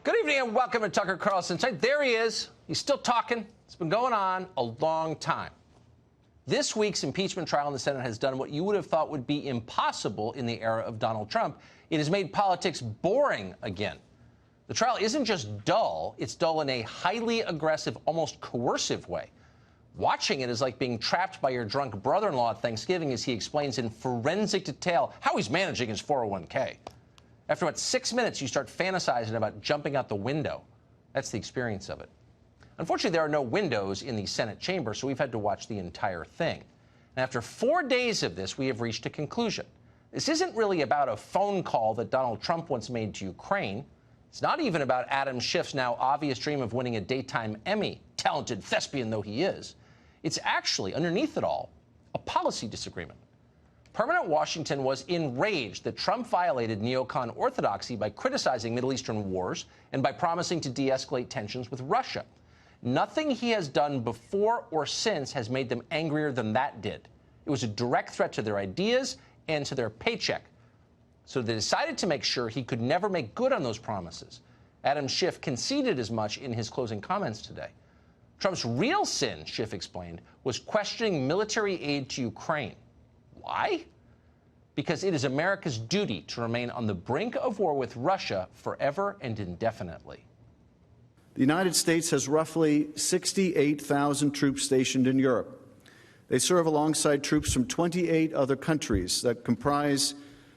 Good evening and welcome to Tucker Carlson Tonight. There he is. He's still talking. It's been going on a long time. This week's impeachment trial in the Senate has done what you would have thought would be impossible in the era of Donald Trump. It has made politics boring again. The trial isn't just dull. It's dull in a highly aggressive, almost coercive way. Watching it is like being trapped by your drunk brother-in-law at Thanksgiving as he explains in forensic detail how he's managing his 401k. After about 6 minutes, you start fantasizing about jumping out the window. That's the experience of it. Unfortunately, there are no windows in the Senate chamber, so we've had to watch the entire thing. And after 4 days of this, we have reached a conclusion. This isn't really about a phone call that Donald Trump once made to Ukraine. It's not even about Adam Schiff's now obvious dream of winning a daytime Emmy, talented thespian though he is. It's actually, underneath it all, a policy disagreement. Permanent Washington was enraged that Trump violated neocon orthodoxy by criticizing Middle Eastern wars and by promising to de-escalate tensions with Russia. Nothing he has done before or since has made them angrier than that did. It was a direct threat to their ideas and to their paycheck. So they decided to make sure he could never make good on those promises. Adam Schiff conceded as much in his closing comments today. Trump's real sin, Schiff explained, was questioning military aid to Ukraine. Why? Because it is America's duty to remain on the brink of war with Russia forever and indefinitely. The United States has roughly 68,000 troops stationed in Europe. They serve alongside troops from 28 other countries that comprise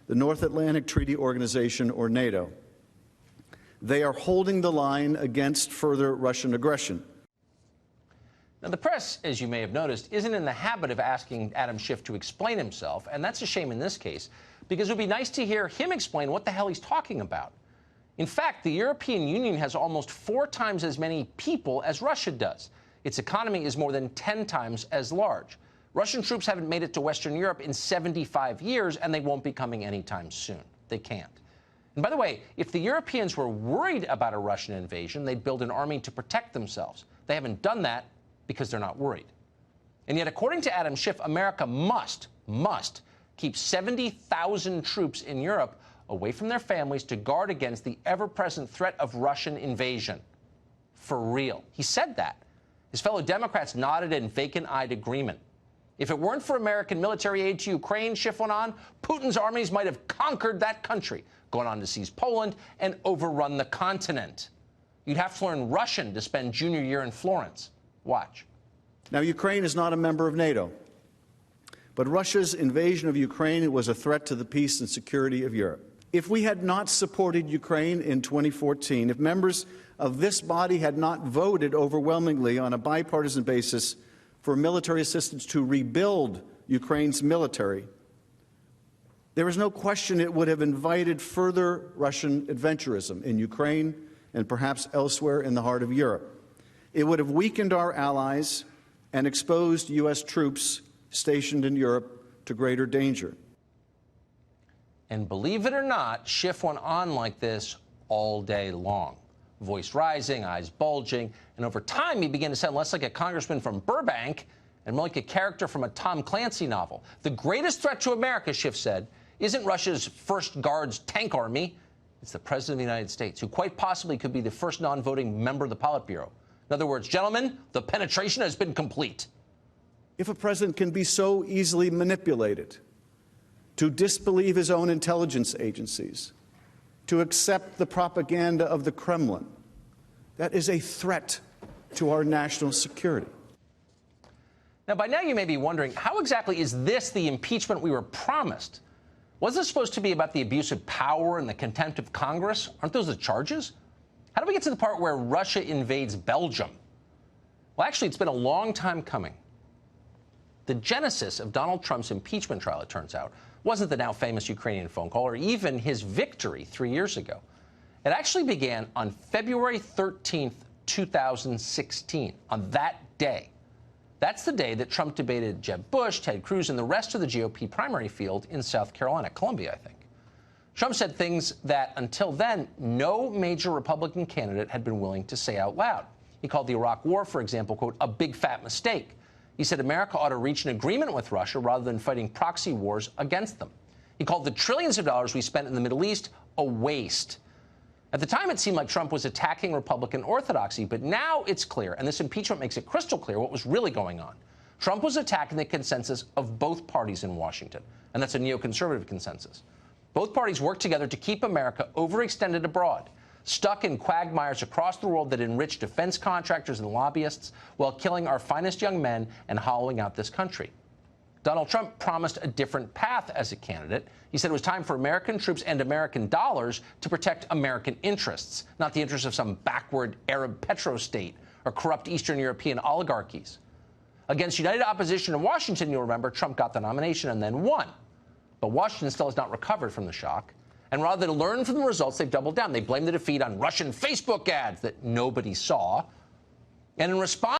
the North Atlantic Treaty Organization, or NATO. They are holding the line against further Russian aggression. Now, the press, as you may have noticed, isn't in the habit of asking Adam Schiff to explain himself, and that's a shame in this case, because it would be nice to hear him explain what the hell he's talking about. In fact, the European Union has almost 4 times as many people as Russia does. Its economy is more than 10 times as large. Russian troops haven't made it to Western Europe in 75 years, and they won't be coming anytime soon. They can't. And by the way, if the Europeans were worried about a Russian invasion, they'd build an army to protect themselves. They haven't done that because they're not worried. And yet, according to Adam Schiff, America must keep 70,000 troops in Europe away from their families to guard against the ever-present threat of Russian invasion. For real. He said that. His fellow Democrats nodded in vacant-eyed agreement. If it weren't for American military aid to Ukraine, Schiff went on, Putin's armies might have conquered that country, gone on to seize Poland, and overrun the continent. You'd have to learn Russian to spend junior year in Florence. Watch. Now, Ukraine is not a member of NATO, but Russia's invasion of Ukraine was a threat to the peace and security of Europe. If we had not supported Ukraine in 2014, if members of this body had not voted overwhelmingly on a bipartisan basis for military assistance to rebuild Ukraine's military, there is no question it would have invited further Russian adventurism in Ukraine and perhaps elsewhere in the heart of Europe. It would have weakened our allies and exposed U.S. troops stationed in Europe to greater danger. And believe it or not, Schiff went on like this all day long. Voice rising, eyes bulging, and over time he began to sound less like a congressman from Burbank and more like a character from a Tom Clancy novel. The greatest threat to America, Schiff said, isn't Russia's First Guards tank army. It's the President of the United States, who quite possibly could be the first non-voting member of the Politburo. In other words, gentlemen, the penetration has been complete. If a president can be so easily manipulated to disbelieve his own intelligence agencies, to accept the propaganda of the Kremlin, that is a threat to our national security. Now, by now you may be wondering, how exactly is this the impeachment we were promised? Wasn't this supposed to be about the abuse of power and the contempt of Congress? Aren't those the charges? How do we get to the part where Russia invades Belgium? Well, actually, it's been a long time coming. The genesis of Donald Trump's impeachment trial, it turns out, wasn't the now famous Ukrainian phone call or even his victory 3 years ago. It actually began on February 13th, 2016, on that day. That's the day that Trump debated Jeb Bush, Ted Cruz, and the rest of the GOP primary field in South Carolina, Columbia, I think. Trump said things that, until then, no major Republican candidate had been willing to say out loud. He called the Iraq War, for example, quote, a big fat mistake. He said America ought to reach an agreement with Russia rather than fighting proxy wars against them. He called the trillions of dollars we spent in the Middle East a waste. At the time, it seemed like Trump was attacking Republican orthodoxy, but now it's clear, and this impeachment makes it crystal clear what was really going on. Trump was attacking the consensus of both parties in Washington, and that's a neoconservative consensus. Both parties work together to keep America overextended abroad, stuck in quagmires across the world that enrich defense contractors and lobbyists while killing our finest young men and hollowing out this country. Donald Trump promised a different path as a candidate. He said it was time for American troops and American dollars to protect American interests, not the interests of some backward Arab petrostate or corrupt Eastern European oligarchies. Against united opposition in Washington, you'll remember, Trump got the nomination and then won. But Washington still has not recovered from the shock. And rather than learn from the results, they've doubled down. They blame the defeat on Russian Facebook ads that nobody saw. And in response,